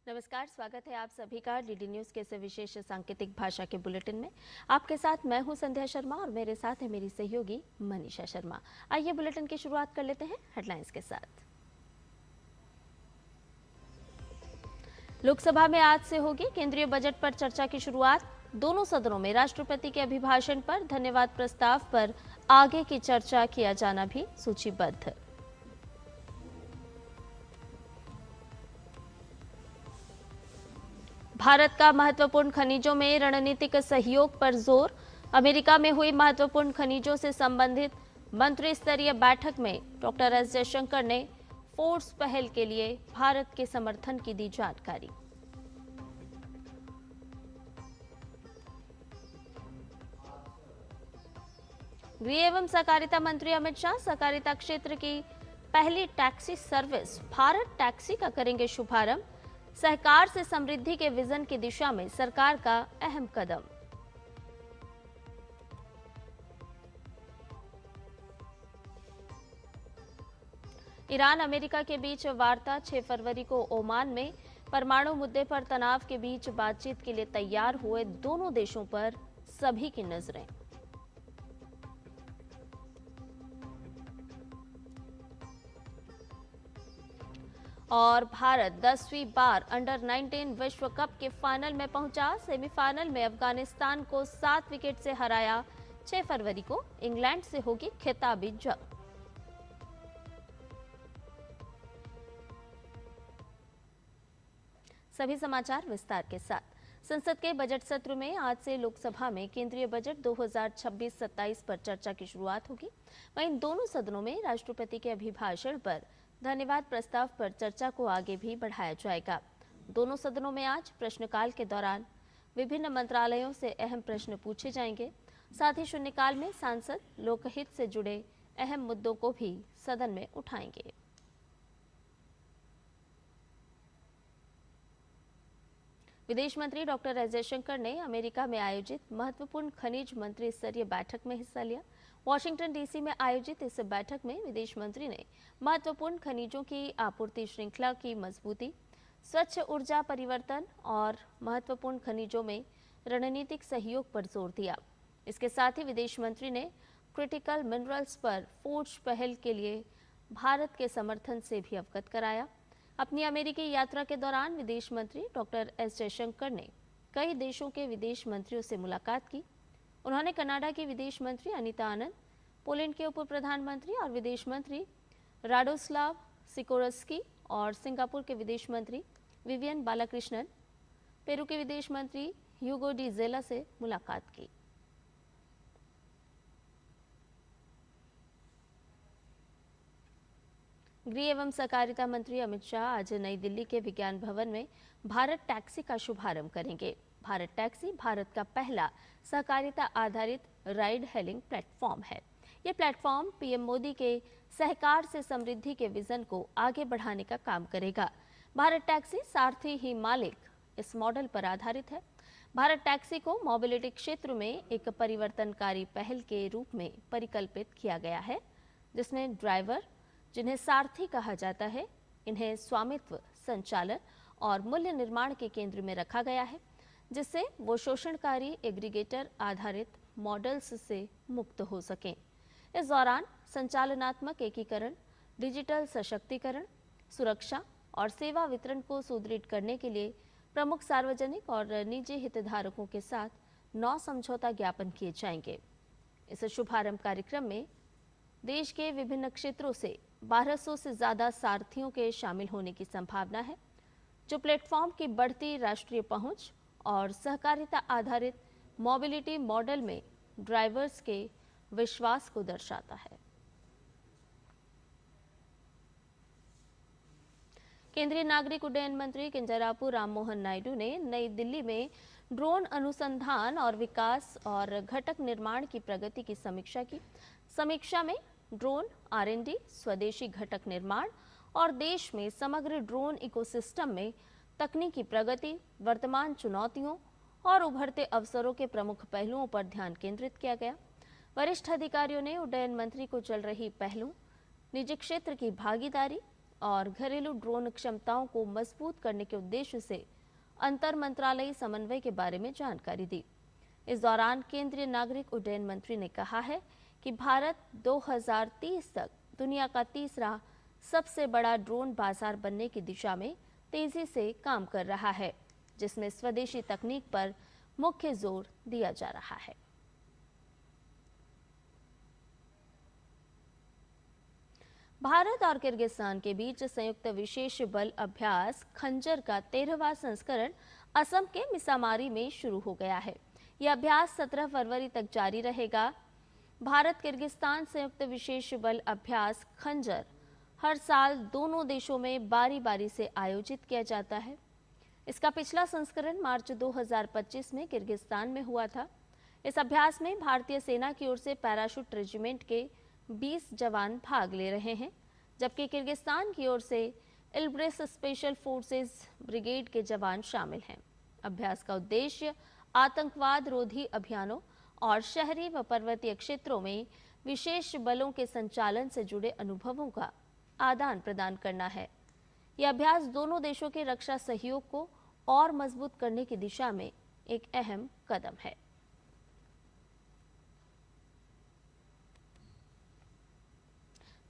नमस्कार, स्वागत है आप सभी का डीडी न्यूज के इस विशेष सांकेतिक भाषा के बुलेटिन में। आपके साथ मैं हूं संध्या शर्मा और मेरे साथ है मेरी सहयोगी मनीषा शर्मा। आइए बुलेटिन की शुरुआत कर लेते हैं हेडलाइंस के साथ। लोकसभा में आज से होगी केंद्रीय बजट पर चर्चा की शुरुआत। दोनों सदनों में राष्ट्रपति के अभिभाषण पर धन्यवाद प्रस्ताव पर आगे की चर्चा किया जाना भी सूचीबद्ध। भारत का महत्वपूर्ण खनिजों में रणनीतिक सहयोग पर जोर। अमेरिका में हुई महत्वपूर्ण खनिजों से संबंधित मंत्री स्तरीय बैठक में डॉक्टर एस जयशंकर ने फोर्स पहल के लिए भारत के समर्थन की दी जानकारी। गृह एवं सहकारिता मंत्री अमित शाह सहकारिता क्षेत्र की पहली टैक्सी सर्विस भारत टैक्सी का करेंगे शुभारंभ। सहकार से समृद्धि के विजन की दिशा में सरकार का अहम कदम। ईरान अमेरिका के बीच वार्ता 6 फरवरी को ओमान में। परमाणु मुद्दे पर तनाव के बीच बातचीत के लिए तैयार हुए दोनों देशों पर सभी की नजरें। और भारत 10वीं बार अंडर 19 विश्व कप के फाइनल में पहुंचा। सेमीफाइनल में अफगानिस्तान को 7 विकेट से हराया। 6 फरवरी को इंग्लैंड से होगी खिताबी जंग। सभी समाचार विस्तार के साथ। संसद के बजट सत्र में आज से लोकसभा में केंद्रीय बजट 2026-27 पर चर्चा की शुरुआत होगी। वहीं दोनों सदनों में राष्ट्रपति के अभिभाषण पर धन्यवाद प्रस्ताव पर चर्चा को आगे भी बढ़ाया जाएगा। दोनों सदनों में आज प्रश्नकाल के दौरान विभिन्न मंत्रालयों से अहम प्रश्न पूछे जाएंगे। साथ ही शून्यकाल में सांसद लोकहित से जुड़े अहम मुद्दों को भी सदन में उठाएंगे। विदेश मंत्री डॉक्टर एस जयशंकर ने अमेरिका में आयोजित महत्वपूर्ण खनिज मंत्री स्तरीय बैठक में हिस्सा लिया। वॉशिंगटन डीसी में आयोजित इस बैठक में विदेश मंत्री ने महत्वपूर्ण खनिजों की आपूर्ति श्रृंखला की मजबूती, स्वच्छ ऊर्जा परिवर्तन और महत्वपूर्ण खनिजों में रणनीतिक सहयोग पर जोर दिया। इसके साथ ही विदेश मंत्री ने क्रिटिकल मिनरल्स पर फोर्स पहल के लिए भारत के समर्थन से भी अवगत कराया। अपनी अमेरिकी यात्रा के दौरान विदेश मंत्री डॉक्टर एस जयशंकर ने कई देशों के विदेश मंत्रियों से मुलाकात की। उन्होंने कनाडा की विदेश मंत्री अनीता आनंद, पोलैंड के उप प्रधानमंत्री और विदेश मंत्री राडोस्लाव सिकोरस्की और सिंगापुर के विदेश मंत्री विवियन बालाकृष्णन, पेरू के विदेश मंत्री ह्यूगो डी जेला से मुलाकात की। गृह एवं सहकारिता मंत्री अमित शाह आज नई दिल्ली के विज्ञान भवन में भारत टैक्सी का शुभारंभ करेंगे। भारत टैक्सी भारत का पहला सहकारिता आधारित राइड हेलिंग प्लेटफॉर्म है। ये प्लेटफॉर्म पीएम मोदी के सहकार से समृद्धि के विजन को आगे बढ़ाने का काम करेगा। भारत टैक्सी सारथी ही मालिक इस मॉडल पर आधारित है। भारत टैक्सी को मोबिलिटी क्षेत्र में एक परिवर्तनकारी पहल के रूप में परिकल्पित किया गया है, जिसमें ड्राइवर, जिन्हें सारथी कहा जाता है, इन्हें स्वामित्व, संचालन और मूल्य निर्माण के केंद्र में रखा गया है, जिससे वो शोषणकारी एग्रीगेटर आधारित मॉडल्स से मुक्त हो सकें। इस दौरान संचालनात्मक एकीकरण, डिजिटल सशक्तिकरण, सुरक्षा और सेवा वितरण को सुदृढ़ करने के लिए प्रमुख सार्वजनिक और निजी हितधारकों के साथ 9 समझौता ज्ञापन किए जाएंगे। इस शुभारंभ कार्यक्रम में देश के विभिन्न क्षेत्रों से 1200 से ज्यादा सारथियों के शामिल होने की संभावना है, जो प्लेटफॉर्म की बढ़ती राष्ट्रीय पहुंच और सहकारिता आधारित मोबिलिटी मॉडल में ड्राइवर्स के विश्वास को दर्शाता है। केंद्रीय नागरिक उड्डयन मंत्री किंजरापू राममोहन नायडू ने नई दिल्ली में ड्रोन अनुसंधान और विकास और घटक निर्माण की प्रगति की समीक्षा की। समीक्षा में ड्रोन R&D, स्वदेशी घटक निर्माण और देश में समग्र ड्रोन इकोसिस्टम में तकनीकी प्रगति, वर्तमान चुनौतियों और उभरते अवसरों के प्रमुख पहलुओं पर ध्यान केंद्रित किया गया। वरिष्ठ अधिकारियों ने उड्डयन मंत्री को चल रही पहलों, निजी क्षेत्र की भागीदारी और घरेलू ड्रोन क्षमताओं को मजबूत करने के उद्देश्य से अंतर मंत्रालयी समन्वय के बारे में जानकारी दी। इस दौरान केंद्रीय नागरिक उड्डयन मंत्री ने कहा है कि भारत 2030 तक दुनिया का तीसरा सबसे बड़ा ड्रोन बाजार बनने की दिशा में तेजी से काम कर रहा है, जिसमें स्वदेशी तकनीक पर मुख्य जोर दिया जा रहा है। भारत और किर्गिस्तान के बीच संयुक्त विशेष बल अभ्यास खंजर का 13वां संस्करण असम के मिसामारी में शुरू हो गया है। यह अभ्यास 17 फरवरी तक जारी रहेगा। भारत किर्गिस्तान संयुक्त विशेष बल अभ्यास खंजर हर साल दोनों देशों में बारी बारी से आयोजित किया जाता है। इसका पिछला संस्करण मार्च 2025 में किर्गिस्तान में हुआ था। इस अभ्यास में भारतीय सेना की ओर से पैराशूट रेजिमेंट के 20 जवान भाग ले रहे हैं, जबकि किर्गिस्तान की ओर से इल्ब्रिस स्पेशल फोर्सेस ब्रिगेड के जवान शामिल हैं। अभ्यास का उद्देश्य आतंकवाद रोधी अभियानों और शहरी व पर्वतीय क्षेत्रों में विशेष बलों के संचालन से जुड़े अनुभवों का आदान प्रदान करना है। यह अभ्यास दोनों देशों के रक्षा सहयोग को और मजबूत करने की दिशा में एक अहम कदम है।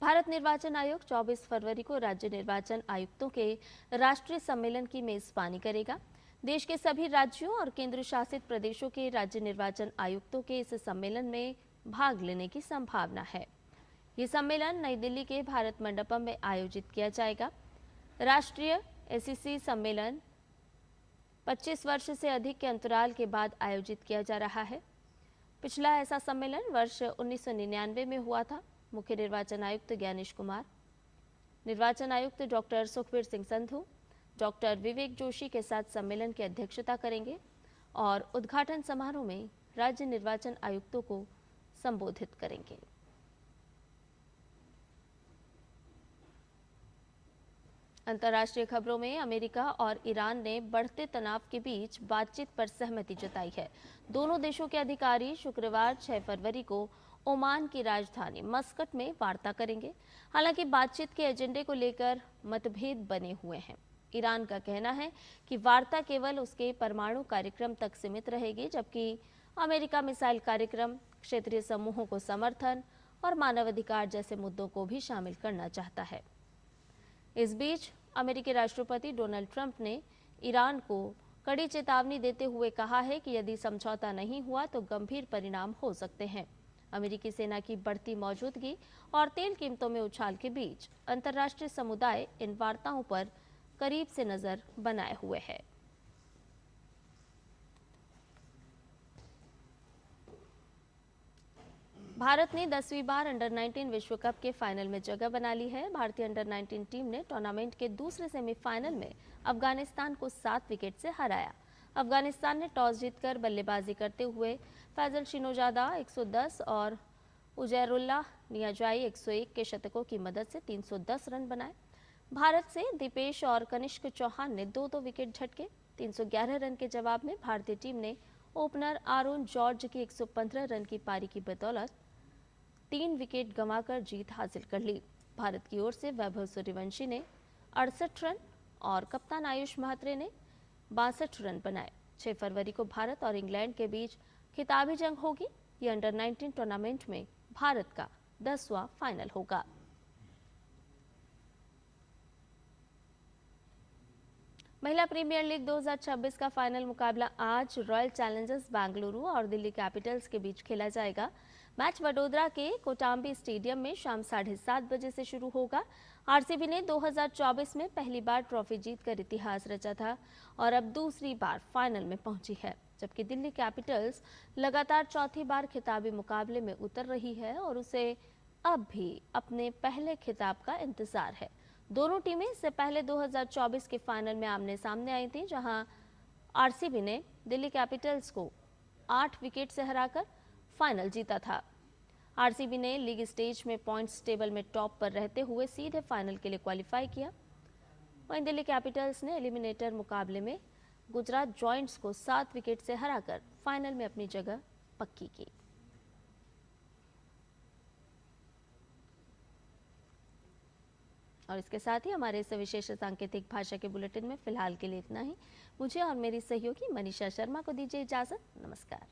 भारत निर्वाचन आयोग 24 फरवरी को राज्य निर्वाचन आयुक्तों के राष्ट्रीय सम्मेलन की मेजबानी करेगा। देश के सभी राज्यों और केंद्र शासित प्रदेशों के राज्य निर्वाचन आयुक्तों के इस सम्मेलन में भाग लेने की संभावना है। ये सम्मेलन नई दिल्ली के भारत मंडपम में आयोजित किया जाएगा। राष्ट्रीय एसईसी सम्मेलन 25 वर्ष से अधिक के अंतराल के बाद आयोजित किया जा रहा है। पिछला ऐसा सम्मेलन वर्ष 1999 में हुआ था। मुख्य निर्वाचन आयुक्त ज्ञानेश कुमार, निर्वाचन आयुक्त डॉक्टर सुखबीर सिंह संधू, डॉक्टर विवेक जोशी के साथ सम्मेलन की अध्यक्षता करेंगे और उद्घाटन समारोह में राज्य निर्वाचन आयुक्तों को संबोधित करेंगे। अंतर्राष्ट्रीय खबरों में अमेरिका और ईरान ने बढ़ते तनाव के बीच बातचीत पर सहमति जताई है। दोनों देशों के अधिकारी शुक्रवार 6 फरवरी को ओमान की राजधानी मस्कट में वार्ता करेंगे। हालांकि बातचीत के एजेंडे को लेकर मतभेद बने हुए हैं। ईरान का कहना है कि वार्ता केवल उसके परमाणु कार्यक्रम तक सीमित रहेगी, जबकि अमेरिका मिसाइल कार्यक्रम, क्षेत्रीय समूहों को समर्थन और मानवाधिकार जैसे मुद्दों को भी शामिल करना चाहता है। इस बीच अमेरिकी राष्ट्रपति डोनाल्ड ट्रंप ने ईरान को कड़ी चेतावनी देते हुए कहा है कि यदि समझौता नहीं हुआ तो गंभीर परिणाम हो सकते हैं। अमेरिकी सेना की बढ़ती मौजूदगी और तेल कीमतों में उछाल के बीच अंतर्राष्ट्रीय समुदाय इन वार्ताओं पर करीब से नजर बनाए हुए है। भारत ने 10वीं बार अंडर 19 विश्व कप के फाइनल में जगह बना ली है। भारतीय अंडर 19 टीम ने टूर्नामेंट के दूसरे सेमीफाइनल में अफगानिस्तान को 7 विकेट से हराया। अफगानिस्तान ने टॉस जीतकर बल्लेबाजी करते हुए फैजल शिनोजादा 110 और उजैरुल्लाह नियाजाई 101 के शतकों की मदद से 310 रन बनाए। भारत से दीपेश और कनिष्क चौहान ने 2-2 विकेट झटके। 311 रन के जवाब में भारतीय टीम ने ओपनर आरोन जॉर्ज की 115 रन की पारी की बदौलत 3 विकेट गंवाकर जीत हासिल कर ली। भारत की ओर से वैभव सूर्यवंशी ने 68 रन और कप्तान आयुष महात्रे ने 62 रन बनाए। 6 फरवरी को भारत और इंग्लैंड के बीच खिताबी जंग होगी। ये अंडर 19 टूर्नामेंट में भारत का 10वां फाइनल होगा। महिला प्रीमियर लीग 2026 का फाइनल मुकाबला आज रॉयल चैलेंजर्स बेंगलुरु और दिल्ली कैपिटल्स के बीच खेला जाएगा। मैच वडोदरा के कोटाम्बी स्टेडियम में शाम 7:30 बजे से शुरू होगा। आरसीबी ने 2024 में पहली बार ट्रॉफी जीतकर इतिहास रचा था और अब दूसरी बार फाइनल में पहुंची है, जबकि दिल्ली कैपिटल्स लगातार चौथी बार खिताबी मुकाबले में उतर रही है और उसे अब भी अपने पहले खिताब का इंतजार है। दोनों टीमें इससे पहले 2024 के फाइनल में आमने सामने आई थी, जहां आरसीबी ने दिल्ली कैपिटल्स को 8 विकेट से हराकर फाइनल जीता था। आरसीबी ने लीग स्टेज में पॉइंट्स टेबल में टॉप पर रहते हुए सीधे फाइनल के लिए क्वालिफाई किया। वहीं दिल्ली कैपिटल्स ने एलिमिनेटर मुकाबले में गुजरात जॉइंट्स को 7 विकेट से हराकर फाइनल में अपनी जगह पक्की की। और इसके साथ ही हमारे इस विशेष सांकेतिक भाषा के बुलेटिन में फिलहाल के लिए इतना ही। मुझे और मेरी सहयोगी मनीषा शर्मा को दीजिए इजाजत। नमस्कार।